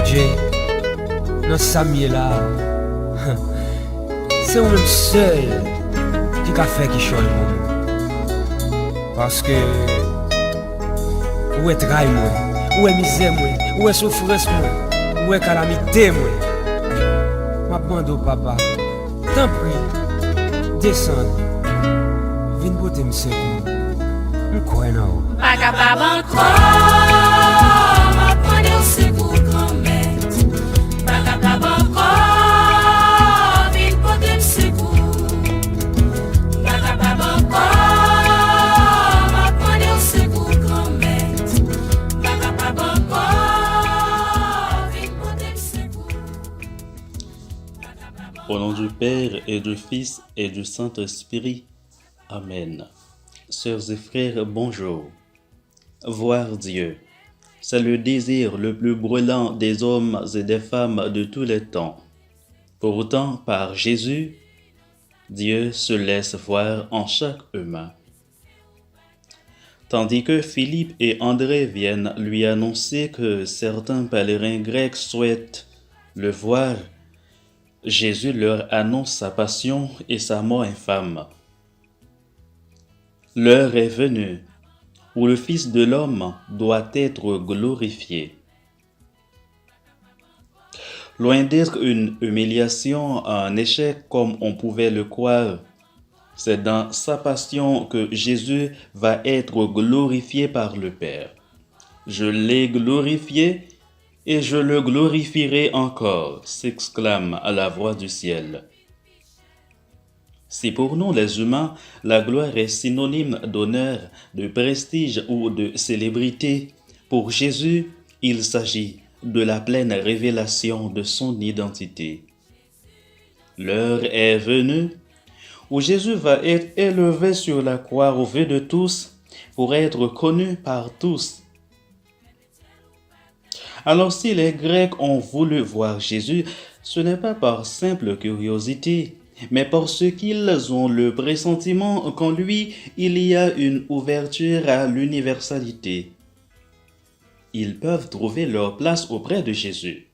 Dieu, dans sa là, c'est vous même seul qui a fait qui change moi. Parce que où est travail moi, où est misère moi, où est souffrance moi, où est calamité moi. M'abandonne papa, tant pis, descends, viens porter me secours. M'crois en haut. Pas capable encore, m'apprendre au secours quand même. Pas capable encore, viens porter me secours. Pas capable encore, m'apprendre au secours quand même. Pas capable encore, viens porter me secours. Au nom du Père et du Fils et du Saint-Esprit. Amen. Sœurs et frères, bonjour. Voir Dieu, c'est le désir le plus brûlant des hommes et des femmes de tous les temps. Pourtant, par Jésus, Dieu se laisse voir en chaque humain. Tandis que Philippe et André viennent lui annoncer que certains pèlerins grecs souhaitent le voir, Jésus leur annonce sa passion et sa mort infâme. L'heure est venue où le Fils de l'homme doit être glorifié. Loin d'être une humiliation, un échec comme on pouvait le croire, c'est dans sa passion que Jésus va être glorifié par le Père. Je l'ai glorifié et je le glorifierai encore, s'exclame à la voix du ciel. Si pour nous les humains, la gloire est synonyme d'honneur, de prestige ou de célébrité, pour Jésus, il s'agit de la pleine révélation de son identité. L'heure est venue où Jésus va être élevé sur la croix au vu de tous pour être connu par tous. Alors si les Grecs ont voulu voir Jésus, ce n'est pas par simple curiosité, mais parce qu'ils ont le pressentiment qu'en lui, il y a une ouverture à l'universalité. Ils peuvent trouver leur place auprès de Jésus.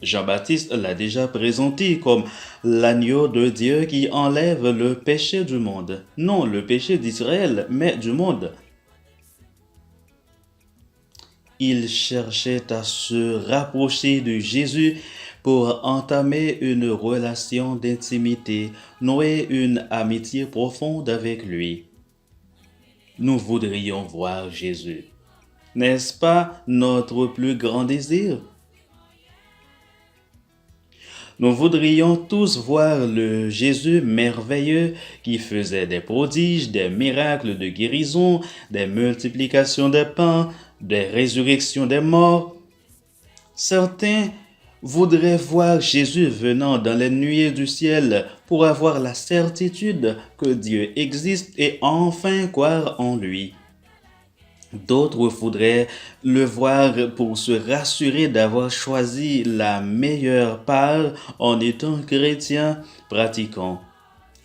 Jean-Baptiste l'a déjà présenté comme l'agneau de Dieu qui enlève le péché du monde. Non le péché d'Israël, mais du monde. Il cherchait à se rapprocher de Jésus pour entamer une relation d'intimité, nouer une amitié profonde avec lui. Nous voudrions voir Jésus. N'est-ce pas notre plus grand désir? Nous voudrions tous voir le Jésus merveilleux qui faisait des prodiges, des miracles de guérison, des multiplications des pains, des résurrections des morts. Certains voudraient voir Jésus venant dans les nuées du ciel pour avoir la certitude que Dieu existe et enfin croire en lui. D'autres voudraient le voir pour se rassurer d'avoir choisi la meilleure part en étant chrétien pratiquant.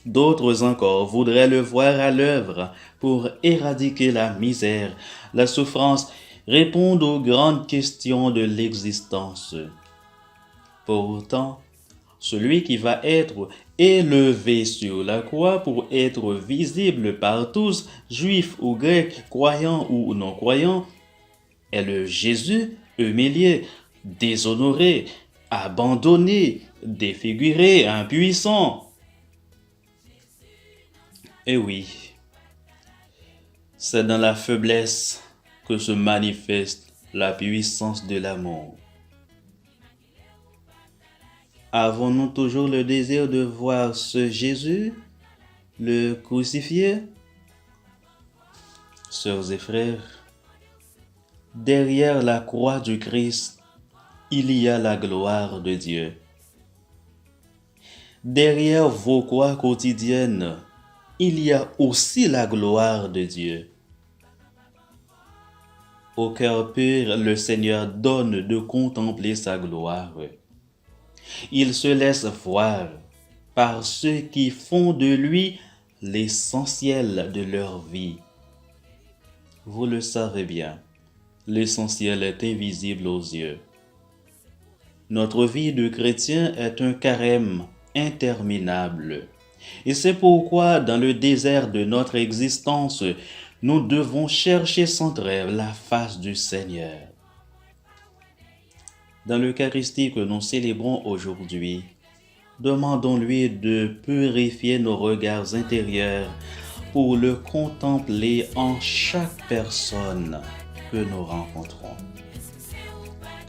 D'autres encore voudraient le voir à l'œuvre pour éradiquer la misère, la souffrance, répondre aux grandes questions de l'existence. Pourtant, celui qui va être élevé sur la croix pour être visible par tous, juifs ou grecs, croyants ou non-croyants, est le Jésus humilié, déshonoré, abandonné, défiguré, impuissant. Et oui, c'est dans la faiblesse que se manifeste la puissance de l'amour. Avons-nous toujours le désir de voir ce Jésus, le crucifié? Sœurs et frères, derrière la croix du Christ, il y a la gloire de Dieu. Derrière vos croix quotidiennes, il y a aussi la gloire de Dieu. Au cœur pur, le Seigneur donne de contempler sa gloire. Il se laisse voir par ceux qui font de lui l'essentiel de leur vie. Vous le savez bien, l'essentiel est invisible aux yeux. Notre vie de chrétien est un carême interminable. Et c'est pourquoi, dans le désert de notre existence, nous devons chercher sans trêve la face du Seigneur. Dans l'Eucharistie que nous célébrons aujourd'hui, demandons-lui de purifier nos regards intérieurs pour le contempler en chaque personne que nous rencontrons.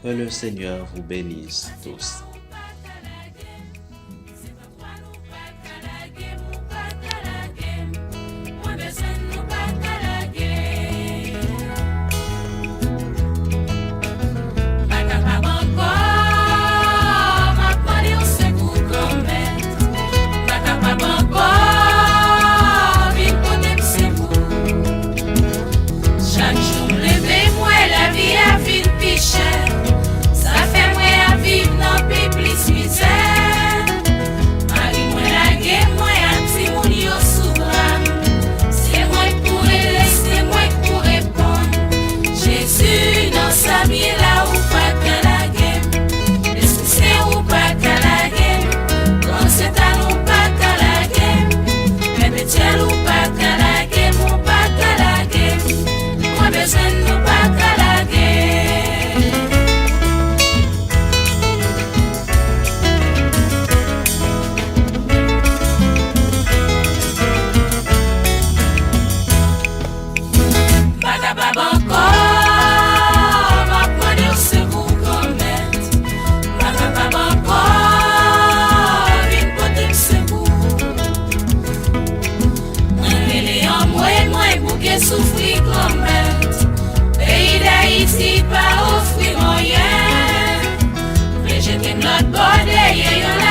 Que le Seigneur vous bénisse tous. Souffrir comme pays d'Haïti, pas offrir moyen. Jeter notre bordel,